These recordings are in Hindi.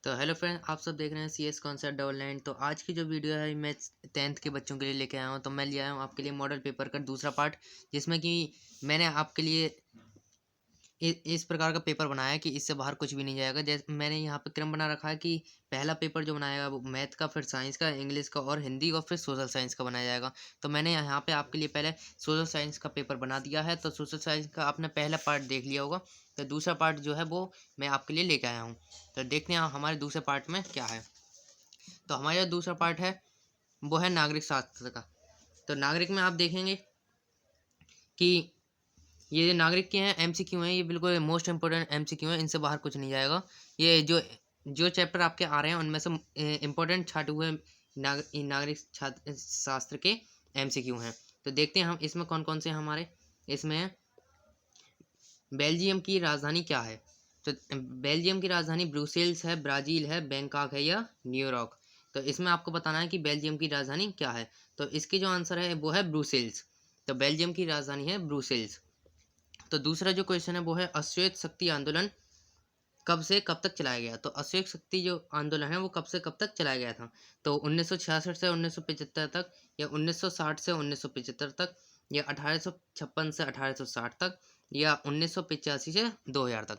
तो हेलो फ्रेंड, आप सब देख रहे हैं CS कॉन्सेप्ट डबल नाइन। तो आज की जो वीडियो है मैं 10th के बच्चों के लिए लेके आया हूँ। तो मैं ले आया हूँ आपके लिए मॉडल पेपर का दूसरा पार्ट, जिसमें कि मैंने आपके लिए इस प्रकार का पेपर बनाया है कि इससे बाहर कुछ भी नहीं जाएगा। जैसे मैंने यहाँ पे क्रम बना रखा है कि पहला पेपर जो बनाएगा वो मैथ का, फिर साइंस का, इंग्लिश का और हिंदी और फिर सोशल साइंस का बनाया जाएगा। तो मैंने यहाँ पे आपके लिए पहले सोशल साइंस का पेपर बना दिया है। तो सोशल साइंस का आपने पहला पार्ट देख लिया होगा। तो दूसरा पार्ट जो है वो मैं आपके लिए लेके आया हूँ। तो देखते हैं हमारे दूसरे पार्ट में क्या है। तो हमारा जो दूसरा पार्ट है वो है नागरिक शास्त्र का। तो नागरिक में आप देखेंगे कि ये नागरिक के हैं MCQ हैं, ये बिल्कुल मोस्ट इंपोर्टेंट MCQ हैं, इनसे बाहर कुछ नहीं जाएगा। ये जो जो चैप्टर आपके आ रहे हैं उनमें से इम्पोर्टेंट छाटे हुए नागरिक छात्र शास्त्र के MCQ हैं। तो देखते हैं हम इसमें कौन कौन से हैं हमारे। इसमें बेल्जियम की राजधानी क्या है। तो बेल्जियम की राजधानी ब्रुसेल्स है, ब्राज़ील है, बैंकॉक है या न्यूयॉर्क। तो इसमें आपको बताना है कि बेल्जियम की राजधानी क्या है। तो इसकी जो आंसर है वो है ब्रुसेल्स। तो बेल्जियम की राजधानी है ब्रुसेल्स। तो दूसरा जो क्वेश्चन है वो है अश्वेत शक्ति आंदोलन कब से कब तक चलाया गया। तो अश्वेत शक्ति जो आंदोलन है वो कब से कब तक चलाया गया था। तो 1966 से 1975 तक, या 1960 से 1975 तक, या 1856 से 1860 तक, या 1985 से 2000 तक।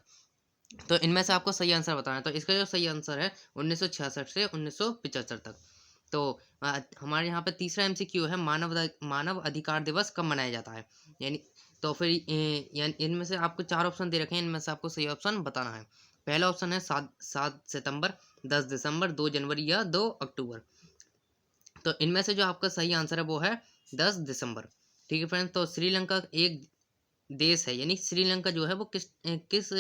तो इनमें से आपको सही आंसर बताना है। तो इसका जो सही आंसर है 1966 से 1975 तक। तो हमारे यहाँ पे तीसरा MCQ है मानव अधिकार दिवस कब मनाया जाता है। यानी तो फिर यानी इनमें से आपको चार ऑप्शन दे रखे हैं, इनमें से आपको सही ऑप्शन बताना है। पहला ऑप्शन है 7 सितंबर, 10 दिसंबर, 2 जनवरी या 2 अक्टूबर। तो इनमें से जो आपका सही आंसर है वो है 10 दिसंबर। ठीक है फ्रेंड्स। तो श्रीलंका एक देश है, यानी श्रीलंका जो है वो किस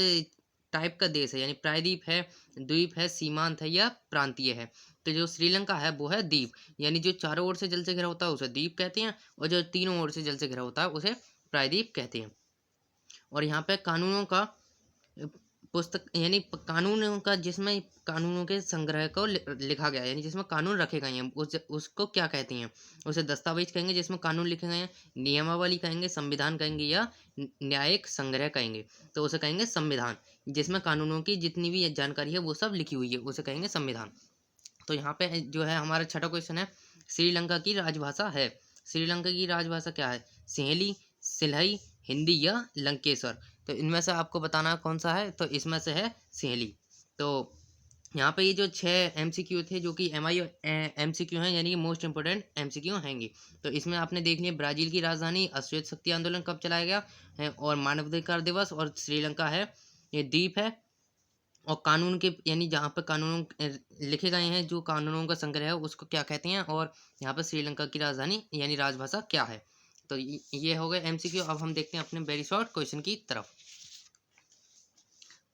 टाइप का देश है, यानी प्रायद्वीप है, द्वीप है, सीमांत है या प्रांतीय है। तो जो श्रीलंका है वो है द्वीप, यानी जो चारों ओर से जल से घिरा होता है उसे द्वीप कहते हैं, और जो तीनों ओर से जल से घिरा होता है उसे प्रायद्वीप कहते हैं। और यहाँ पे कानूनों का पुस्तक, यानी कानूनों का, जिसमें कानूनों के संग्रह को लिखा गया है, यानी जिसमें कानून रखे गए हैं उसको क्या कहते हैं। उसे दस्तावेज कहेंगे जिसमें कानून लिखे गए हैं, नियमावली कहेंगे, संविधान कहेंगे या न्यायिक संग्रह कहेंगे। तो उसे कहेंगे संविधान। जिसमें कानूनों की जितनी भी जानकारी है वो सब लिखी हुई है उसे कहेंगे संविधान। तो यहाँ पे जो है हमारा छठा क्वेश्चन है श्रीलंका की राजभाषा है। श्रीलंका की राजभाषा क्या है। सिंहली, सिल्हई, हिंदी या लंकेश्वर। तो इनमें से आपको बताना कौन सा है। तो इसमें से है सिंहली। तो यहाँ पे ये जो 6 MCQ थे जो कि MCQ हैं, यानी कि मोस्ट इंपोर्टेंट MCQ हैंगे। तो इसमें आपने देख लिया ब्राज़ील की राजधानी, अश्वेत शक्ति आंदोलन कब चलाया गया है, और मानवाधिकार दिवस, और श्रीलंका है, ये द्वीप है, और कानून के, यानी जहाँ पे कानून लिखे गए हैं, जो कानूनों का संग्रह है उसको क्या कहते हैं, और यहाँ पे श्रीलंका की राजधानी यानी राजभाषा क्या है। तो ये हो गए MCQ। अब हम देखते हैं अपने वेरी शॉर्ट क्वेश्चन की तरफ।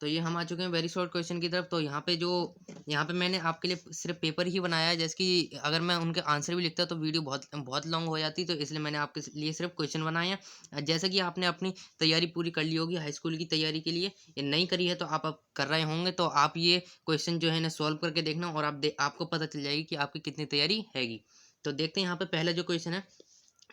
तो ये हम आ चुके हैं वेरी शॉर्ट क्वेश्चन की तरफ। तो यहाँ पे मैंने आपके लिए सिर्फ पेपर ही बनाया है, जैसे कि अगर मैं उनके आंसर भी लिखता तो वीडियो बहुत बहुत लॉन्ग हो जाती। तो इसलिए मैंने आपके लिए सिर्फ क्वेश्चन बनाए हैं। जैसे कि आपने अपनी तैयारी पूरी कर ली होगी हाई स्कूल की तैयारी के लिए, ये नहीं करी है तो आप अब कर रहे होंगे, तो आप ये क्वेश्चन जो है ना सॉल्व करके देखना, और आपको पता चल जाएगी कि आपकी कितनी तैयारी हैगी। तो देखते हैं यहाँ पे पहला जो क्वेश्चन है,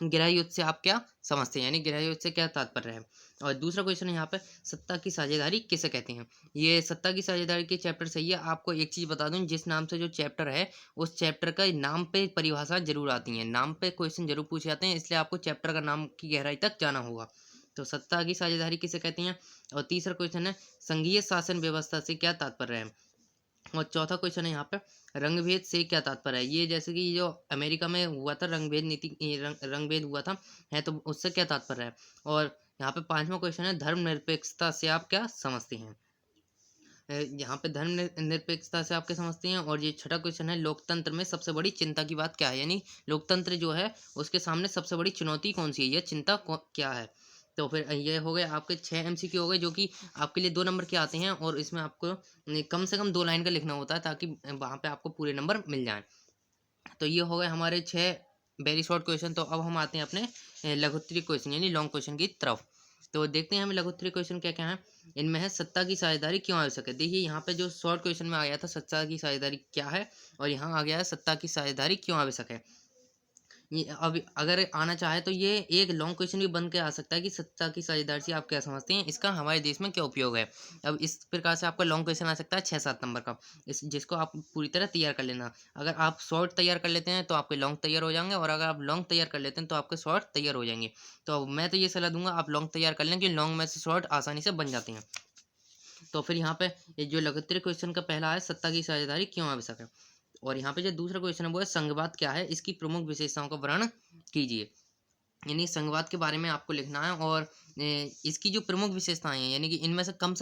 गृह युद्ध से आप क्या समझते हैं, यानी गृह युद्ध से क्या तात्पर्य है। और दूसरा क्वेश्चन है यहाँ पे सत्ता की साझेदारी किसे कहते हैं। ये सत्ता की साझेदारी के चैप्टर से ही है। आपको एक चीज़ बता दूं, जिस नाम से जो चैप्टर है उस चैप्टर का नाम पे परिभाषा जरूर आती है, नाम पे क्वेश्चन जरूर पूछे जाते हैं, इसलिए आपको चैप्टर का नाम की गहराई तक जाना होगा। तो सत्ता की साझेदारी किसे कहते हैं। और तीसरा क्वेश्चन है संघीय शासन व्यवस्था से क्या तात्पर्य है। और चौथा क्वेश्चन है यहाँ पे रंगभेद से क्या तात्पर्य है। ये जैसे कि जो अमेरिका में हुआ था रंगभेद नीति, रंगभेद हुआ था है, तो उससे क्या तात्पर्य है। और यहाँ पे पांचवा क्वेश्चन है धर्मनिरपेक्षता से आप क्या समझते हैं। यहाँ पे धर्मनिरपेक्षता से आप क्या समझते हैं। और ये छठा क्वेश्चन है लोकतंत्र में सबसे बड़ी चिंता की बात क्या है, यानी लोकतंत्र जो है उसके सामने सबसे बड़ी चुनौती कौन सी है, यह चिंता क्या है। तो फिर ये हो गए आपके 6 MCQ हो गए, जो कि आपके लिए 2 नंबर के आते हैं, और इसमें आपको कम से कम 2 लाइन का लिखना होता है, ताकि वहाँ पे आपको पूरे नंबर मिल जाएं। तो ये हो गए हमारे 6 वेरी शॉर्ट क्वेश्चन। तो अब हम आते हैं अपने लघुत्तरी क्वेश्चन यानी लॉन्ग क्वेश्चन की तरफ। तो देखते हैं हमें लघुत्तरी क्वेश्चन क्या क्या है। इनमें है सत्ता की साझेदारी क्यों आवश्यक है। देखिए यहाँ पे जो शॉर्ट क्वेश्चन में आ गया था सत्ता की साझेदारी क्या है, और यहाँ आ गया है सत्ता की साझेदारी क्यों आवश्यक है। ये अब अगर आना चाहे तो ये एक लॉन्ग क्वेश्चन भी बन के आ सकता है कि सत्ता की साझेदारी से आप क्या समझते हैं, इसका हमारे देश में क्या उपयोग है। अब इस प्रकार से आपका लॉन्ग क्वेश्चन आ सकता है 6-7 नंबर का, इस जिसको आप पूरी तरह तैयार कर लेना। अगर आप शॉर्ट तैयार कर लेते हैं तो आपके लॉन्ग तैयार हो जाएंगे, और अगर आप लॉन्ग तैयार कर लेते हैं तो आपके शॉर्ट तैयार हो जाएंगे। तो मैं तो ये सलाह दूंगा आप लॉन्ग तैयार कर लें, कि लॉन्ग में से शॉर्ट आसानी से बन जाते हैं। तो फिर यहाँ पे ये जो लघुत्तरीय क्वेश्चन का पहला है, सत्ता की साझेदारी क्यों आवश्यक है। और यहाँ पे जो दूसरा क्वेश्चन है वो है संघवाद क्या है, इसकी प्रमुख विशेषताओं का वर्णन कीजिए। यानी संघवाद के बारे में आपको लिखना है, और इसकी जो प्रमुख विशेषताएं हैं, यानी कि इनमें से कम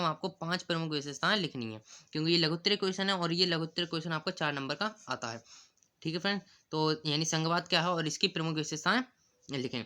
आपको 5 प्रमुख विशेषताएं लिखनी है, क्योंकि ये लघुत्तरीय क्वेश्चन है और ये लघुत्तरीय क्वेश्चन आपका 4 नंबर का आता है। ठीक है फ्रेंड, तो यानी संघवाद क्या है और इसकी प्रमुख विशेषताएं लिखें।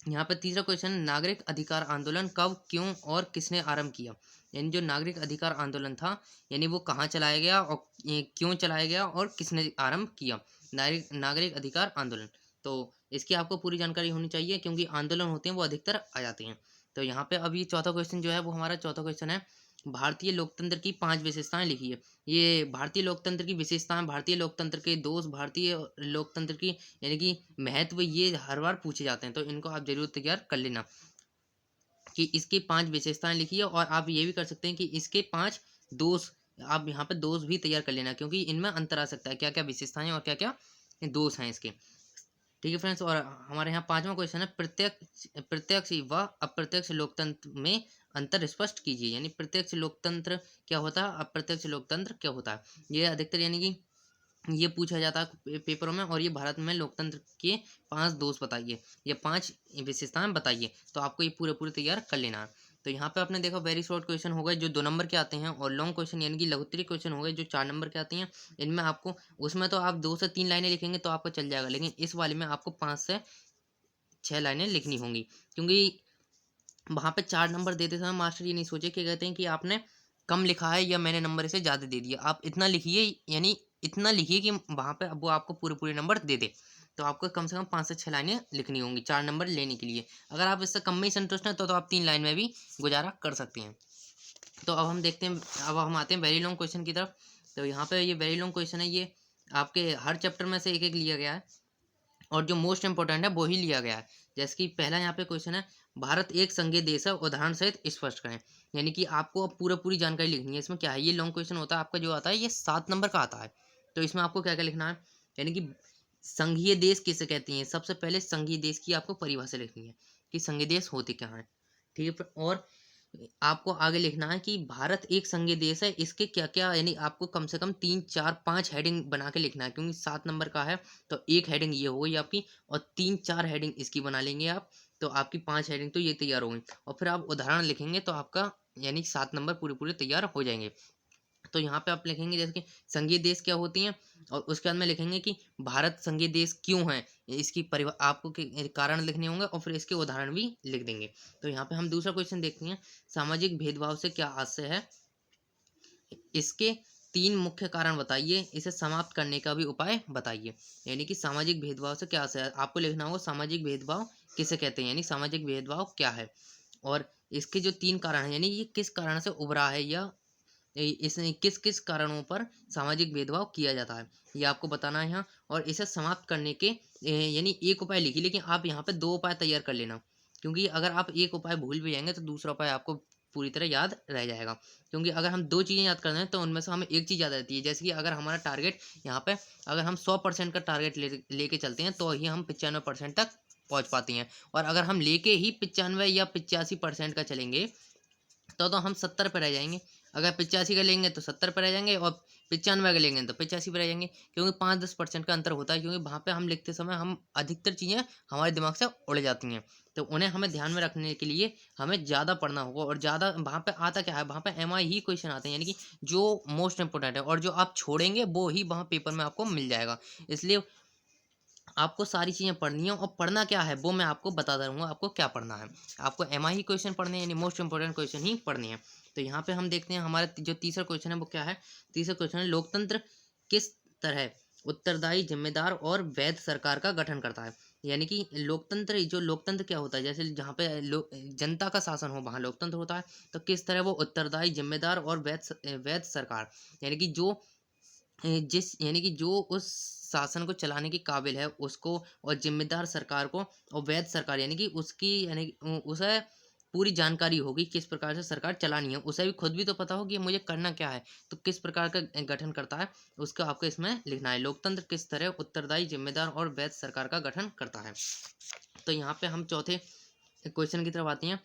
यहाँ पे तीसरा क्वेश्चन, नागरिक अधिकार आंदोलन कब, क्यों और किसने आरंभ किया। यानी जो नागरिक अधिकार आंदोलन था, यानी वो कहाँ चलाया गया और क्यों चलाया गया और किसने आरंभ किया। नागरिक नागरिक अधिकार आंदोलन, तो इसकी आपको पूरी जानकारी होनी चाहिए, क्योंकि आंदोलन होते हैं वो अधिकतर आ जाते हैं। तो यहाँ पे अभी चौथा क्वेश्चन जो है वो हमारा चौथा क्वेश्चन है, भारतीय लोकतंत्र की 5 विशेषताएं लिखिए। ये भारतीय लोकतंत्र की विशेषताएं, भारतीय लोकतंत्र के दोष, भारतीय लोकतंत्र की यानी कि महत्व, ये हर बार पूछे जाते हैं, तो इनको आप जरूर तैयार कर लेना कि इसकी 5 विशेषताएं लिखिए। और आप ये भी कर सकते हैं कि इसके 5 दोष, आप यहाँ पे दोष भी तैयार कर लेना, क्योंकि इनमें अंतर आ सकता है, क्या क्या विशेषताएं और क्या क्या दोष हैं इसके। ठीक है फ्रेंड्स, और हमारे यहाँ पांचवा क्वेश्चन है, प्रत्यक्ष प्रत्यक्ष व अप्रत्यक्ष लोकतंत्र में अंतर स्पष्ट कीजिए। यानी प्रत्यक्ष लोकतंत्र क्या होता है, अप्रत्यक्ष लोकतंत्र क्या होता है। ये अधिकतर यानी कि ये पूछा जाता है पेपरों में, और ये भारत में लोकतंत्र के 5 दोष बताइए या 5 विशेषताएं बताइए, तो आपको ये पूरे पूरे तैयार कर लेना है। तो यहाँ पे आपने देखा वेरी शॉर्ट क्वेश्चन हो गए जो 2 नंबर के आते हैं, और लॉन्ग क्वेश्चन यानी कि लघुत्तरीय क्वेश्चन हो गए जो 4 नंबर के आते हैं। इनमें आपको, उसमें तो आप 2 से 3 लाइनें लिखेंगे तो आपको चल जाएगा, लेकिन इस वाले में आपको 5 से 6 लाइनें लिखनी होंगी, क्योंकि वहाँ पे 4 नंबर देते समय मास्टर ये नहीं सोचे कि कहते हैं कि आपने कम लिखा है या मैंने नंबर इसे ज़्यादा दे दिया। आप इतना लिखिए, यानी इतना लिखिए कि वहाँ पे वो आपको पूरे पूरे नंबर दे दे। तो आपको कम से कम 5 से 6 लाइनें लिखनी होंगी 4 नंबर लेने के लिए। अगर आप इससे कम में ही संतुष्ट हैं तो आप 3 लाइन में भी गुजारा कर सकते हैं। तो अब हम देखते हैं, अब हम आते हैं वेरी लॉन्ग क्वेश्चन की तरफ। तो यहाँ पे ये वेरी लॉन्ग क्वेश्चन है, ये आपके हर चैप्टर में से एक एक लिया गया है, और जो मोस्ट इंपॉर्टेंट है वो ही लिया गया है। जैसे कि पहला यहाँ पे क्वेश्चन है, भारत एक संघीय देश है, उदाहरण सहित स्पष्ट करें। यानी कि आपको अब पूरी जानकारी लिखनी है। इसमें क्या है, ये लॉन्ग क्वेश्चन होता है आपका, जो आता है ये 7 नंबर का आता है। तो इसमें आपको क्या क्या लिखना है, यानी कि संघीय देश किसे कहते हैं, सबसे पहले संघीय देश की आपको परिभाषा लिखनी है कि संघीय देश होते क्या है। ठीक है, और आपको आगे लिखना है कि भारत एक संघीय देश है, इसके क्या क्या, यानी आपको कम से कम 3 4 5 हेडिंग बना के लिखना है, क्योंकि 7 नंबर का है। तो एक हेडिंग ये हो गई आपकी, और 3 4 हेडिंग इसकी बना लेंगे आप, तो आपकी 5 हेडिंग तो ये तैयार हो गई। और फिर आप उदाहरण लिखेंगे तो आपका यानी 7 नंबर पूरे पूरे तैयार हो जाएंगे। तो यहाँ पे आप लिखेंगे जैसे कि संघीय देश क्या होती हैं, और उसके बाद में लिखेंगे कि भारत संघीय देश क्यों है, इसकी परिभा आपको कारण लिखने होंगे, और फिर इसके उदाहरण भी लिख देंगे। तो यहाँ पे हम दूसरा क्वेश्चन देखते हैं, सामाजिक भेदभाव से क्या आशय है, इसके 3 मुख्य कारण बताइए, इसे समाप्त करने का भी उपाय बताइए। यानी कि सामाजिक भेदभाव से क्या आशय है, आपको लिखना होगा सामाजिक भेदभाव किसे कहते हैं, यानी सामाजिक भेदभाव क्या है, और इसके जो 3 कारण हैं, यानी ये किस कारण से उभरा है, या इसने किस किस कारणों पर सामाजिक भेदभाव किया जाता है, ये आपको बताना है यहाँ। और इसे समाप्त करने के यानी एक उपाय लिखिए, लेकिन आप यहाँ पे 2 उपाय तैयार कर लेना, क्योंकि अगर आप एक उपाय भूल भी जाएंगे तो दूसरा उपाय आपको पूरी तरह याद रह जाएगा। क्योंकि अगर हम 2 चीज़ें याद कर रहे हैं तो उनमें से हमें एक चीज़ याद रहती है। जैसे कि अगर हमारा टारगेट यहाँ पे, अगर हम 100% का टारगेट लेके चलते हैं तो ही हम 95% तक पहुँच पाते हैं, और अगर हम लेके ही 95 या 85% का चलेंगे तो हम 70 पे रह जाएंगे। अगर 85 का लेंगे तो 70 पे रह जाएंगे, और 95 का लेंगे तो 85 पे रह जाएंगे, क्योंकि 5-10% का अंतर होता है। क्योंकि वहाँ पे हम लिखते समय हम अधिकतर चीज़ें हमारे दिमाग से उड़ जाती हैं, तो उन्हें हमें ध्यान में रखने के लिए हमें ज़्यादा पढ़ना होगा। और ज़्यादा वहाँ पे आता क्या है, वहाँ पे MI ही क्वेश्चन आते हैं, यानी कि जो मोस्ट इंपॉर्टेंट है, और जो आप छोड़ेंगे वो ही वहाँ पेपर में आपको मिल जाएगा। इसलिए आपको सारी चीज़ें पढ़नी है, और पढ़ना क्या है वो मैं आपको बताता रहूँगा आपको क्या पढ़ना है। आपको MI ही क्वेश्चन पढ़ने हैं, यानी मोस्ट इंपॉर्टेंट क्वेश्चन ही पढ़ने हैं। तो यहाँ पे हम देखते हैं हमारा जो तीसरा क्वेश्चन है वो क्या है। तीसरा क्वेश्चन है, लोकतंत्र किस तरह उत्तरदायी, जिम्मेदार और वैध सरकार का गठन करता है। यानी कि लोकतंत्र, जो लोकतंत्र क्या होता है, जैसे जहाँ पे जनता का शासन हो वहाँ लोकतंत्र होता है। तो किस तरह वो उत्तरदायी, जिम्मेदार और वैध सरकार, यानी कि जो जिस यानी कि जो उस शासन को चलाने के काबिल है उसको, और जिम्मेदार सरकार को, और वैध सरकार यानी कि उसकी उसे पूरी जानकारी होगी किस प्रकार से सरकार चलानी है, उसे भी खुद भी तो पता होगी मुझे करना क्या है, तो किस प्रकार का गठन करता है उसको आपको इसमें लिखना है। लोकतंत्र किस तरह उत्तरदायी, जिम्मेदार और वैध सरकार का गठन करता है। तो यहाँ पे हम चौथे क्वेश्चन की तरफ आते हैं।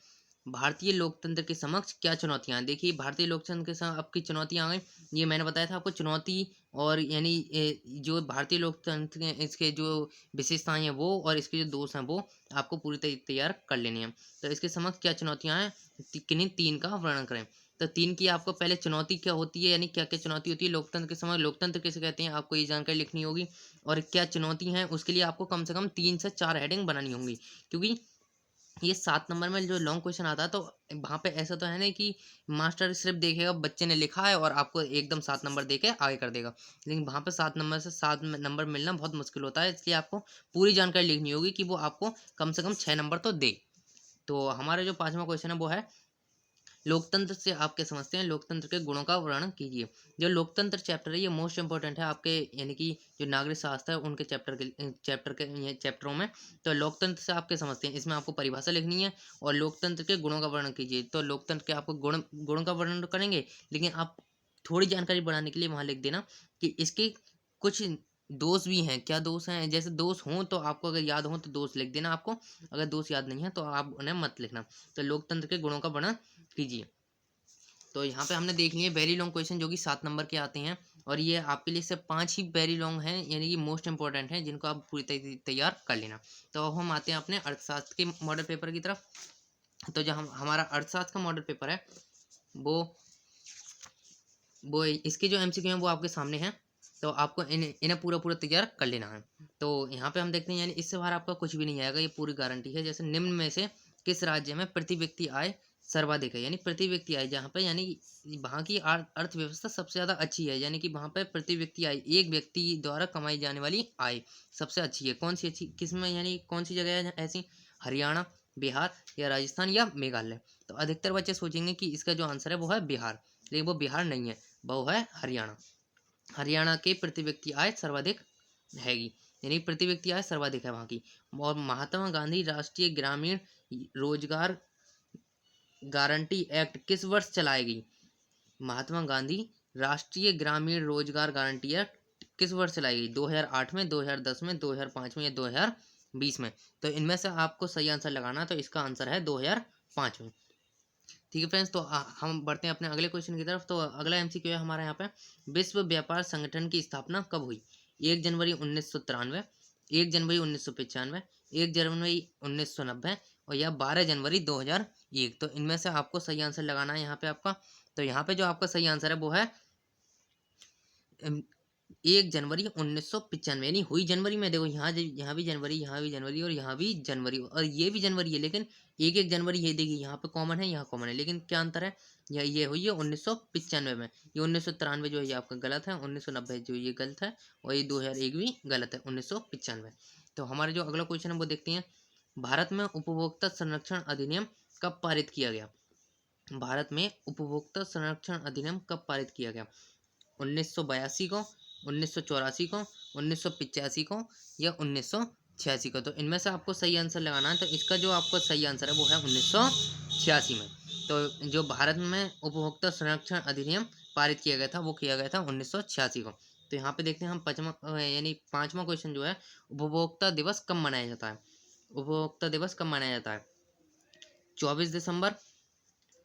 भारतीय लोकतंत्र के समक्ष क्या चुनौतियां हैं? देखिए भारतीय लोकतंत्र के समक्ष आपकी चुनौतियां आ गई। ये मैंने बताया था आपको चुनौती, और यानी जो भारतीय लोकतंत्र के इसके जो विशेषताएं हैं वो, और इसके जो दोष हैं वो आपको पूरी तैयार कर लेनी है। तो इसके समक्ष क्या चुनौतियां हैं, किन्हीं तीन का वर्णन करें। तो तीन की आपको पहले चुनौती क्या होती है, यानी क्या क्या चुनौती होती है लोकतंत्र के समय, लोकतंत्र किसे कहते हैं, आपको ये जानकारी लिखनी होगी। और क्या चुनौती है उसके लिए आपको कम से कम 3 से 4 हेडिंग बनानी होंगी, क्योंकि ये 7 नंबर में जो लॉन्ग क्वेश्चन आता है तो वहाँ पे ऐसा तो है नहीं कि मास्टर सिर्फ देखेगा बच्चे ने लिखा है और आपको एकदम 7 नंबर दे के आगे कर देगा। लेकिन वहाँ पे 7 नंबर से 7 नंबर मिलना बहुत मुश्किल होता है, इसलिए आपको पूरी जानकारी लिखनी होगी कि वो आपको कम से कम 6 नंबर तो दे। तो हमारा जो 5वां क्वेश्चन है वो है, लोकतंत्र से आप क्या समझते हैं, लोकतंत्र के गुणों का वर्णन कीजिए। जो लोकतंत्र चैप्टर है ये मोस्ट इंपॉर्टेंट है आपके, यानी कि जो नागरिक शास्त्र है उनके चैप्टरों में। तो लोकतंत्र से आप क्या समझते हैं, इसमें आपको परिभाषा लिखनी है और लोकतंत्र के गुणों का वर्णन कीजिए। तो लोकतंत्र के आपको गुण का वर्णन तो करेंगे, लेकिन आप थोड़ी जानकारी बढ़ाने के लिए वहां लिख देना कि इसके कुछ दोष भी हैं। क्या दोष हैं, जैसे दोष हों तो आपको अगर याद हो तो दोष लिख देना आपको, अगर दोष याद नहीं है तो आप उन्हें मत लिखना। तो लोकतंत्र के गुणों का वर्णन कीजिए। तो यहाँ पे हमने देख लिए वेरी लॉन्ग क्वेश्चन जो कि 7 नंबर के आते हैं, और ये आपके लिए सिर्फ 5 ही वेरी लॉन्ग हैं, यानी कि मोस्ट इंपॉर्टेंट हैं, जिनको आप पूरी तैयार कर लेना। तो अब हम आते हैं अपने अर्थशास्त्र के मॉडल पेपर की तरफ। तो जो हमारा अर्थशास्त्र का मॉडल पेपर है वो इसके जो एमसीक्यू हैं वो आपके सामने हैं। तो आपको इन्हें पूरा पूरा तैयार कर लेना है। तो यहाँ पे हम देखते हैं, यानी इससे बाहर आपका कुछ भी नहीं आएगा, ये पूरी गारंटी है। जैसे निम्न में से किस राज्य में प्रति व्यक्ति आय सर्वाधिक है, यानी प्रति व्यक्ति आय जहाँ पे, यानी वहाँ की अर्थव्यवस्था सबसे ज़्यादा अच्छी है, यानी कि वहाँ पे प्रति व्यक्ति आय, एक व्यक्ति द्वारा कमाई जाने वाली आय सबसे अच्छी है। कौन सी अच्छी, किस में, यानी कौन सी जगह है ऐसी, हरियाणा, बिहार या राजस्थान या मेघालय। तो अधिकतर बच्चे सोचेंगे कि इसका जो आंसर है वो है बिहार, लेकिन वो बिहार नहीं है, वो है हरियाणा। हरियाणा के प्रति व्यक्ति आय सर्वाधिक हैगी, यानी प्रति व्यक्ति आय सर्वाधिक है वहाँ की। और महात्मा गांधी राष्ट्रीय ग्रामीण रोजगार गारंटी एक्ट किस वर्ष चलाई गई? महात्मा गांधी राष्ट्रीय ग्रामीण रोजगार गारंटी एक्ट किस वर्ष चलाई गई? 2008 में, 2010 में, 2005 में या 2020 में? तो इनमें से आपको सही आंसर लगाना, तो इसका आंसर है 2005 में। ठीक है फ्रेंड्स, तो हम बढ़ते हैं अपने अगले क्वेश्चन की तरफ। तो अगला एमसीक्यू है हमारे यहाँ पे, विश्व व्यापार संगठन की स्थापना कब हुई? 1 जनवरी 1993, 1 जनवरी 1995, 1 जनवरी 1990 और या 12 जनवरी 2001। तो इनमें से आपको सही आंसर लगाना है यहाँ पे आपका। तो यहाँ पे जो आपका सही आंसर है वो है 1 जनवरी 1995, यानी हुई जनवरी में। देखो यहाँ भी जनवरी, यहाँ भी जनवरी और यहाँ भी जनवरी और ये भी जनवरी है, लेकिन एक एक जनवरी ये देखिए यहाँ पे कॉमन है, यहाँ कॉमन है, लेकिन क्या अंतर है, ये हुई है 1995 में। ये 1993 जो है ये आपका गलत है, 1990 जो ये गलत है, और ये 2001 भी गलत है, 1995। तो हमारे जो अगला क्वेश्चन है वो देखते हैं, भारत में उपभोक्ता संरक्षण अधिनियम कब पारित किया गया? भारत में उपभोक्ता संरक्षण अधिनियम कब पारित किया गया? 1982 को, 1984 को, 1985 को या 1986 को? तो इनमें से आपको सही आंसर लगाना है। तो इसका जो आपको सही आंसर है वो है 1986 में। तो जो भारत में उपभोक्ता संरक्षण अधिनियम पारित किया गया था वो किया गया था 1986 को। तो यहाँ पे देखते हैं हम यानी 5वां क्वेश्चन जो है, उपभोक्ता दिवस कब मनाया जाता है? उपभोक्ता दिवस कब मनाया जाता है? 24 दिसंबर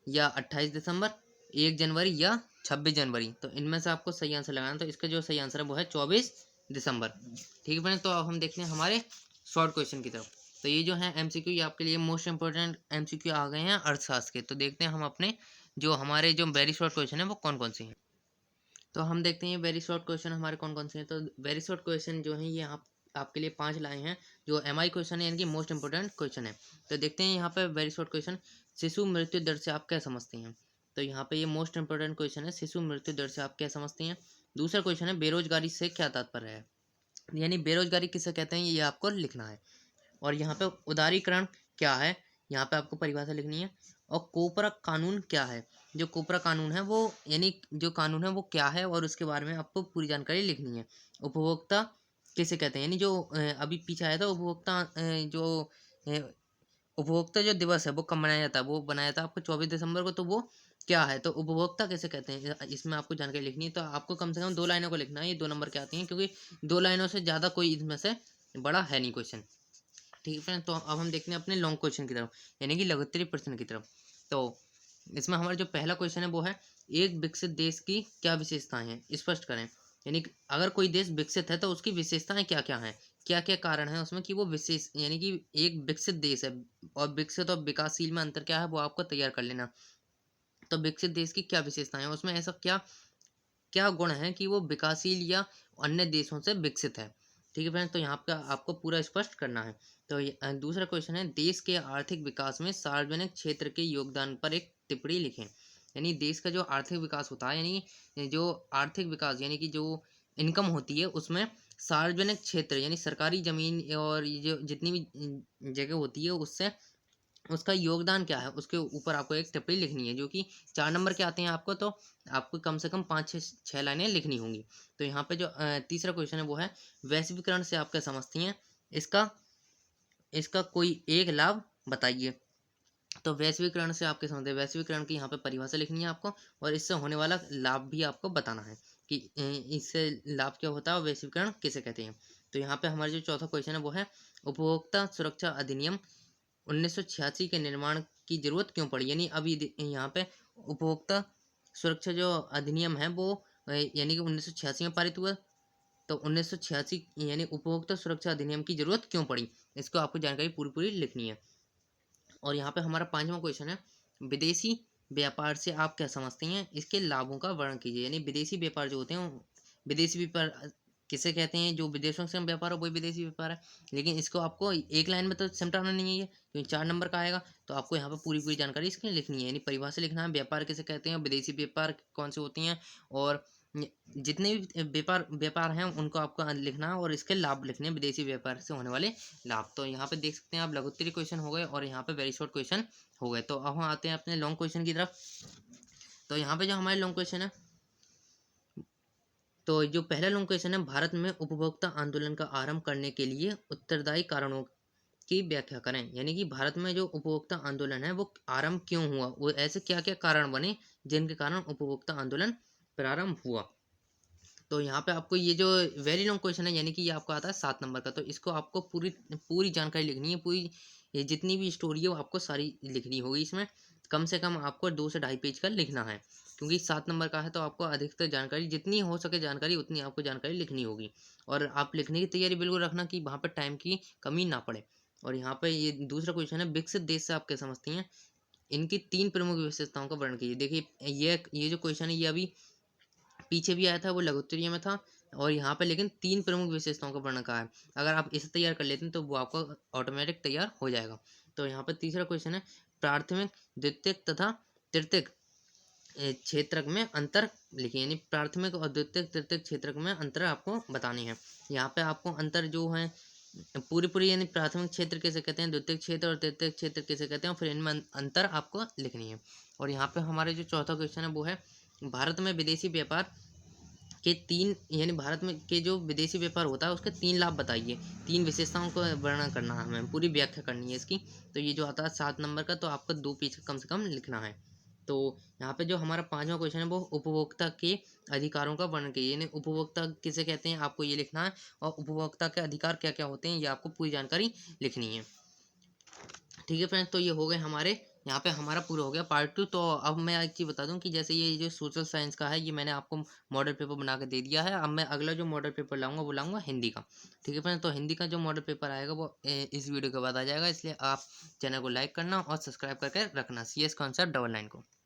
या 28 दिसंबर, 1 जनवरी या 26 जनवरी? तो इनमें से आपको सही आंसर लगाना। तो इसका जो सही आंसर है वो है 24 दिसंबर। ठीक है फ्रेंड्स, तो अब हम देखते हैं हमारे शॉर्ट क्वेश्चन की तरफ। तो ये जो है एमसीक्यू, ये आपके लिए मोस्ट इंपोर्टेंट एमसीक्यू आ गए हैं अर्थशास्त्र के। तो देखते हैं हम अपने जो हमारे जो वेरी शॉर्ट क्वेश्चन है वो कौन कौन से हैं। तो हम देखते हैं वेरी शॉर्ट क्वेश्चन हमारे कौन कौन से हैं। तो वेरी शॉर्ट क्वेश्चन जो है ये आपके लिए 5 लाए हैं, जो एमआई क्वेश्चन है, यानी कि मोस्ट इंपोर्टेंट क्वेश्चन है। तो देखते हैं यहाँ पे वेरी शॉर्ट क्वेश्चन, शिशु मृत्यु दर से आप क्या समझते हैं? तो यहाँ पे ये मोस्ट इंपोर्टेंट क्वेश्चन है, शिशु मृत्यु दर से आप क्या समझते हैं? दूसरा क्वेश्चन है, बेरोजगारी से क्या तात्पर्य है? यानी बेरोजगारी किसे कहते हैं ये आपको लिखना है। और यहाँ पे उदारीकरण क्या है, यहाँ पे आपको परिभाषा लिखनी है। और कोपरा कानून क्या है? जो कोपरा कानून है वो, यानी जो कानून है वो क्या है और उसके बारे में आपको पूरी जानकारी लिखनी है। उपभोक्ता किसे कहते हैं, यानी जो अभी पीछे आया था उपभोक्ता जो दिवस है वो कब मनाया जाता है, वो बनाया था आपको 24 दिसंबर को, तो वो क्या है, तो उपभोक्ता किसे कहते हैं, इसमें आपको जानकारी लिखनी है। तो आपको कम से कम 2 लाइनों को लिखना है, ये 2 नंबर के आती हैं, क्योंकि 2 लाइनों से ज़्यादा कोई इसमें से बड़ा है नहीं क्वेश्चन। ठीक है फ्रेंड, तो अब हम देखते हैं अपने लॉन्ग क्वेश्चन की तरफ, यानी कि लघुत्तरी प्रश्न की तरफ। तो इसमें हमारा जो पहला क्वेश्चन है वो है, एक विकसित देश की क्या विशेषताएं हैं, स्पष्ट करें। यानी कि अगर कोई देश विकसित है तो उसकी विशेषताएं क्या क्या हैं, क्या क्या कारण है उसमें कि वो विशेष, यानी कि एक विकसित देश है, और विकसित और विकासशील में अंतर क्या है वो आपको तैयार कर लेना। तो विकसित देश की क्या विशेषताएं हैं, उसमें ऐसा क्या क्या गुण है कि वो विकासशील या अन्य देशों से विकसित है। ठीक है फ्रेंड, तो यहाँ पे आपको पूरा स्पष्ट करना है। तो दूसरा क्वेश्चन है, देश के आर्थिक विकास में सार्वजनिक क्षेत्र के योगदान पर एक टिप्पणी लिखें। यानी देश का जो आर्थिक विकास होता है, यानी जो आर्थिक विकास यानी कि जो इनकम होती है उसमें सार्वजनिक क्षेत्र यानी सरकारी जमीन और ये जो जितनी भी जगह होती है उससे उसका योगदान क्या है, उसके ऊपर आपको एक टिप्पणी लिखनी है, जो कि 4 नंबर के आते हैं आपको। तो आपको कम से कम 5 6 लाइनें लिखनी होंगी। तो यहाँ पे जो तीसरा क्वेश्चन है वो है, वैश्वीकरण से आप क्या समझती हैं, इसका इसका कोई एक लाभ बताइए। तो वैश्वीकरण से आपके समझते हैं, वैश्वीकरण की यहाँ पे परिभाषा लिखनी है आपको, और इससे होने वाला लाभ भी आपको बताना है कि इससे लाभ क्या होता है और वैश्वीकरण किसे कहते हैं। तो यहाँ पे हमारा जो चौथा क्वेश्चन है वो है, उपभोक्ता सुरक्षा अधिनियम 1986 के निर्माण की जरूरत क्यों पड़ी। यानी अभी यहाँ पे उपभोक्ता सुरक्षा जो अधिनियम है वो यानी कि 1986 में पारित हुआ। तो 1986 यानी उपभोक्ता सुरक्षा अधिनियम की जरूरत क्यों पड़ी, इसको आपको जानकारी पूरी पूरी लिखनी है। और यहाँ पे हमारा 5वां क्वेश्चन है, विदेशी व्यापार से आप क्या समझते हैं, इसके लाभों का वर्णन कीजिए। यानी विदेशी व्यापार जो होते हैं विदेशी व्यापार किसे कहते हैं, जो विदेशों से व्यापार हो वही विदेशी व्यापार है। लेकिन इसको आपको एक लाइन में तो सिमटाना नहीं है ये, क्योंकि 4 नंबर का आएगा। तो आपको यहाँ पे पूरी पूरी जानकारी इसकी लिखनी है, यानी परिभाषा लिखना है, व्यापार किसे कहते हैं, विदेशी व्यापार कौन से होती हैं, और जितने भी व्यापार व्यापार हैं उनको आपको लिखना है, और इसके लाभ लिखने हैं, विदेशी व्यापार से होने वाले लाभ। तो यहाँ पे देख सकते हैं आप, लघुत्तरी क्वेश्चन हो गए और यहाँ पे वेरी शॉर्ट क्वेश्चन हो गए। तो अब हम आते हैं अपने लॉन्ग क्वेश्चन की तरफ। तो यहाँ पे जो हमारे लॉन्ग क्वेश्चन है, तो जो पहला लॉन्ग क्वेश्चन है, भारत में उपभोक्ता आंदोलन का आरंभ करने के लिए उत्तरदायी कारणों की व्याख्या करें। यानी कि भारत में जो उपभोक्ता आंदोलन है वो आरंभ क्यों हुआ, वो ऐसे क्या क्या कारण बने जिनके कारण उपभोक्ता आंदोलन प्रारंभ हुआ। तो यहाँ पे आपको ये जो वेरी लॉन्ग क्वेश्चन है, यानी कि ये आपको आता है 7 नंबर का। तो इसको आपको पूरी पूरी जानकारी लिखनी है, पूरी ये जितनी भी स्टोरी है वो आपको सारी लिखनी होगी। इसमें कम से कम आपको 2 से ढाई पेज का लिखना है, क्योंकि 7 नंबर का है। तो आपको अधिकतर जानकारी जितनी हो सके जानकारी उतनी आपको जानकारी लिखनी होगी। और आप लिखने की तैयारी बिल्कुल रखना कि वहाँ पर टाइम की कमी ना पड़े। और यहाँ पे ये दूसरा क्वेश्चन है, विकसित देश से आप क्या समझती हैं, इनकी 3 प्रमुख विशेषताओं का वर्णन कीजिए। देखिए ये जो क्वेश्चन है ये अभी पीछे भी आया था, वो लघुत्तरीय में था, और यहाँ पे लेकिन 3 प्रमुख विशेषताओं का वर्णन कहा है। अगर आप इसे तैयार कर लेते हैं तो वो आपका ऑटोमेटिक तैयार हो जाएगा। तो यहाँ पे तीसरा क्वेश्चन है, प्राथमिक द्वितीयक तथा तृतीयक क्षेत्रक में अंतर लिखिए। यानी प्राथमिक और द्वितीयक तृतीयक क्षेत्रक में अंतर आपको बताने हैं। यहाँ पे आपको अंतर जो है पूरी पूरी, यानी प्राथमिक क्षेत्र किसे कहते हैं, द्वितीयक क्षेत्र और तृतीयक क्षेत्र किसे कहते हैं, और फिर इनमें अंतर आपको लिखनी है। और यहाँ पे हमारे जो चौथा क्वेश्चन है वो है, भारत में विदेशी व्यापार के 3 यानी भारत में के जो विदेशी व्यापार होता है उसके 3 लाभ बताइए। 3 विशेषताओं को वर्णन करना है, हमें पूरी व्याख्या करनी है इसकी। तो ये जो आता है 7 नंबर का, तो आपको 2 पेज कम से कम लिखना है। तो यहाँ पे जो हमारा 5वां क्वेश्चन है वो उपभोक्ता के अधिकारों का वर्णन कीजिए। यानी उपभोक्ता किसे कहते हैं आपको ये लिखना है, और उपभोक्ता के अधिकार क्या क्या होते हैं ये आपको पूरी जानकारी लिखनी है। ठीक है फ्रेंड्स, तो ये हो गए हमारे, यहाँ पे हमारा पूरा हो गया पार्ट 2। तो अब मैं एक चीज़ बता दूं कि जैसे ये जो सोशल साइंस का है ये मैंने आपको मॉडल पेपर बना के दे दिया है। अब मैं अगला जो मॉडल पेपर लाऊंगा वो लाऊंगा हिंदी का। ठीक है फ्रेंड्स, तो हिंदी का जो मॉडल पेपर आएगा वो इस वीडियो के बाद आ जाएगा, इसलिए आप चैनल को लाइक करना और सब्सक्राइब करके रखना CS Concept 99 को।